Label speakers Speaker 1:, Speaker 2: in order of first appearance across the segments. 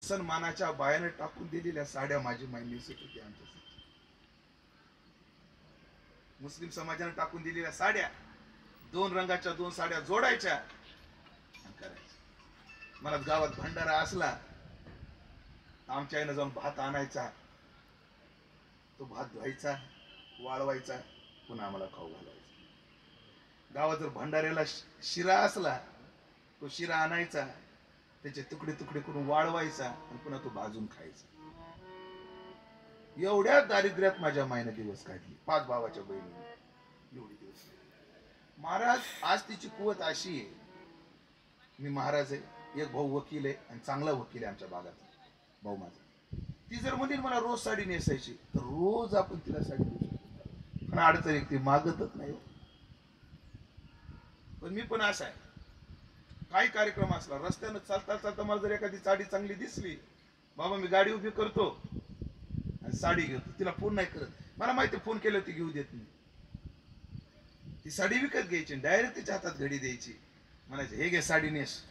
Speaker 1: सन्मानाच्या बायाने टाकून दिलेल्या साड्या माझी माई नेसत होती आमच्यासाठी. मुस्लिम समाजाने टाकून दिलेल्या साड्या, 2 रंगाच्या 2 साड्या जोडायच्या आणि करायच्या. मला गावात भंडारा असला आमच्या आईनं जाऊन भात आणायचा, तो भात धुवायचा, वाळवायचा, पुन्हा आम्हाला खाऊ घालायचा. गावात जर भंडाऱ्याला शिरा असला, तो शिरा आणायचा, त्याचे तुकडे तुकडे करून वाळवायचा आणि पुन्हा तो भाजून खायचा. एवढ्या दारिद्र्यात माझ्या मायने दिवस काढली, 5 भावाच्या बहिणीने एवढे दिवस. महाराज आज तिची कुवत अशी आहे, मी महाराज आहे, एक भाऊ वकील आहे आणि चांगला वकील आहे आमच्या भागाचा भाऊ माझा. ती जर म्हणेल मला रोज साडी नेसायची तर रोज आपण तिला साडी देऊ शकतो. पण अडचण एक ती मागतच नाही. पण मी पण असा आहे, काही कार्यक्रम असला रस्त्यानं चालता चालता मला जर एखादी साडी चांगली दिसली, बाबा मी गाडी उभी करतो आणि साडी घेतो. तिला फोन नाही करत, मला माहिती फोन केलं ती घेऊ देत नाही. ती साडी विकत घ्यायची, डायरेक्ट तिच्या हातात घडी द्यायची, म्हणायचे हे घे साडी नेस,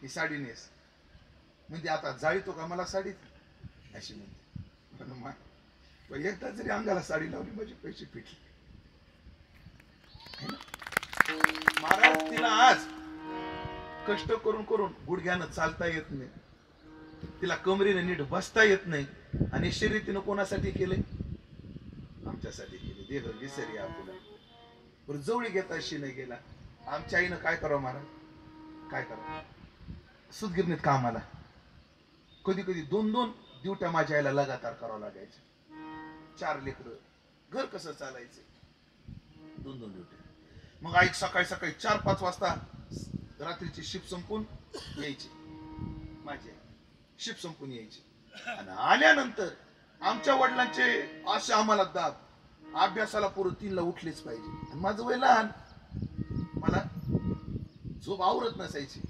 Speaker 1: ही साडी नेस. म्हणजे आता जाळीतो का मला साडी अशी म्हणते. एकदा जरी अंगाला साडी लावली माझे पैसे पिटले. महाराज तिला आज कष्ट करून करून गुडघ्यानं चालता येत नाही, तिला कमरीने नीट बसता येत नाही, आणि शर्यतीनं कोणासाठी केलंय? आमच्यासाठी केले. देह विसरी आपल्याला बरं जवळी घेता अशी नाही गेला. आमच्या आईनं काय करावं महाराज, काय करावं, सुतगिरणीत कामाला कधी कधी 2-2 ड्युट्या माझ्या आईला लगातार करावं लागायचं. 4 लेकरं, घर कसं चालायचं, 2-2 ड्युट्या. मग आई सकाळी 4-5 वाजता रात्रीची शिफ्ट संपून यायची, माझी शिफ्ट संपून यायची. आणि आल्यानंतर आमच्या वडिलांचे असे आम्हाला दाब, अभ्यासाला पूर्व 3ला उठलेच पाहिजे. आणि माझं वय लहान, मला झोप आवरत नसायची.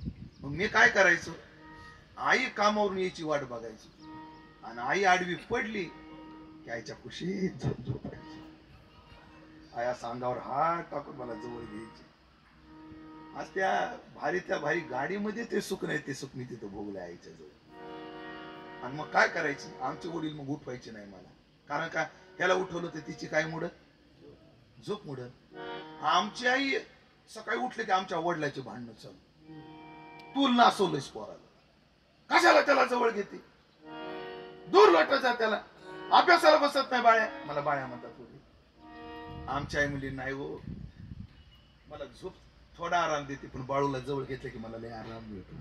Speaker 1: मग मी काय करायचो, आई कामावरून यायची वाट बघायची, आणि आई आडवी पडली की आईच्या कुशीत झोपायची. आया सांगावर हात टाकून मला जवळ घ्यायची. आज त्या भारी गाडीमध्ये ते सुख नाही, ते सुख मी तिथं भोगलं आईच्या जवळ. आणि मग काय करायची, आमचे वडील मग उठवायचे नाही मला, कारण का ह्याला उठवलं तर तिची काय मुडत, झोप मुडत. आमची आई सकाळी उठले की आमच्या वडिलाचे भांडण चालू, तू नासवलंस पोराला, कशाला त्याला जवळ घेते, दूर लोटत जा त्याला, अभ्यासाला बसत नाही बाळ्या. मला बाळ्या म्हणतात वडील. आमच्या आई मुली नाही हो, मला झोप थोडा आराम देते, पण बाळूला जवळ घेतलं की मला लय आराम मिळतो.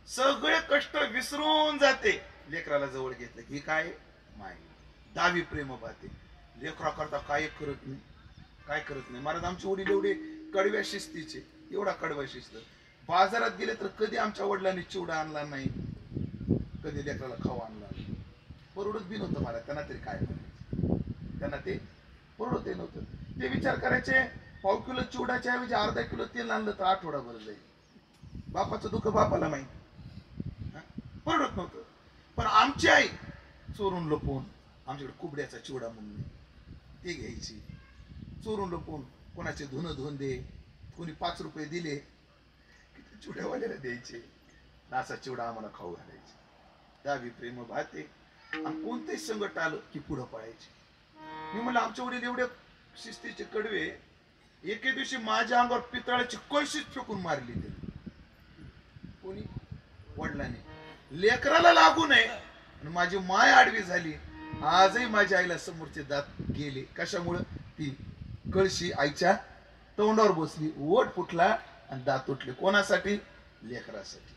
Speaker 1: सगळे कष्ट विसरून जाते लेकराला जवळ घेतलं की. काय माय दावी प्रेम पाहते, लेकरा करता काय करत नाही, काय करत नाही. महाराज आमचे वडील एवढे कडव्या शिस्तीचे, एवढा कडवा शिस्त. बाजारात गेले तर कधी आमच्या वडिलांनी चिवडा आणला नाही, कधी लेकराला खाऊ आणला नाही. परवडत बी नव्हतं मला, त्यांना तरी काय करायचं, त्यांना ते परवडत नव्हतं. ते विचार करायचे 1/2 किलो चिवडाच्या ऐवजी अर्धा किलो तेल आणलं तर आठवडाभर जाईल. बापाचं दुःख बापाला माहिती, परवडत नव्हतं. पण आमची आई चोरून लपवून, आमच्याकडे कुबड्याचा चिवडा म्हणून ते घ्यायची, चोरून लपवून कोणाचे धुणं धुवून दे, कोणी 5 रुपये दिले की ते चिवड्यावाल्याला द्यायचे. असा चिवडा आम्हाला खाऊ घालायचे. दावी प्रेम भाते. आणि कोणतेही संकट आलं की पुढं पळायचे. मी म्हणलं आमच्या वडील एवढे शिस्तीचे कडवे, एके दिवशी माझ्या अंगावर पितळाची कळशीच फेकून मारली. ते कोणी, वडिलांनी. लेकराला लागू नये, आणि माझी माय आडवी झाली. आजही माझ्या आईला समोरचे दात गेले. कशामुळं, ती कळशी आईच्या तोंडावर बसली, ओठ फुटला आणि दात तुटले. कोणासाठी, लेकरासाठी.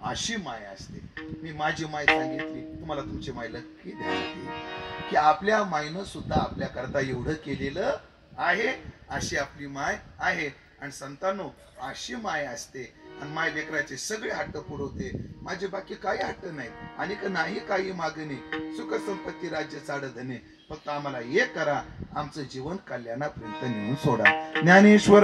Speaker 1: अशी माय असते. मी माझी माय सांगितली, तुम्हाला तुमची माय नक्की ध्यान देईल की आपल्या मायनं सुद्धा आपल्या करता एवढं केलेलं आहे. अशी आपली माय आहे. आणि संतांनो, अशी माय असते. आणि माय लेकराचे सगळे हट्ट पुरवते. माझे बाकी काही हट्ट नाही, आणि नाही काही मागणे, सुख संपत्ती राज्य चाड धने. फक्त आम्हाला एक करा, आमचं जीवन कल्याणापर्यंत नेऊन सोडा. ज्ञानेश्वर